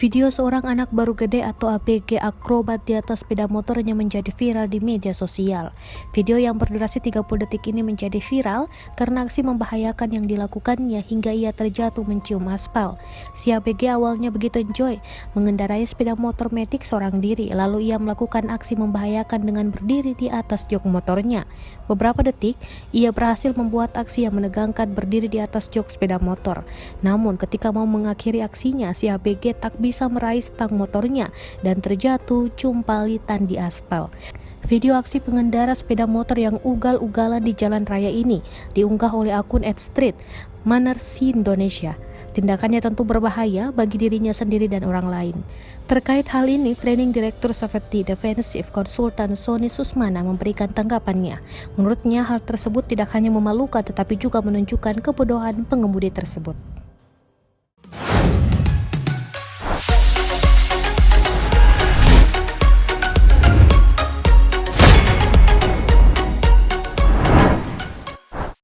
Video seorang anak baru gede atau ABG akrobat di atas sepeda motornya menjadi viral di media sosial. Video yang berdurasi 30 detik ini menjadi viral karena aksi membahayakan yang dilakukannya hingga ia terjatuh mencium aspal. Si ABG awalnya begitu enjoy mengendarai sepeda motor metik seorang diri, lalu ia melakukan aksi membahayakan dengan berdiri di atas jok motornya. Beberapa detik, ia berhasil membuat aksi yang menegangkan berdiri di atas jok sepeda motor. Namun ketika mau mengakhiri aksinya, si ABG tak bisa meraih stang motornya dan terjatuh cumpalitan di aspal. Video aksi pengendara sepeda motor yang ugal-ugalan di jalan raya ini diunggah oleh akun @street_mannersi Indonesia. Tindakannya tentu berbahaya bagi dirinya sendiri dan orang lain. Terkait hal ini, Training Director Safety Defensive Konsultan Sony Susmana memberikan tanggapannya. Menurutnya hal tersebut tidak hanya memalukan tetapi juga menunjukkan kebodohan pengemudi tersebut.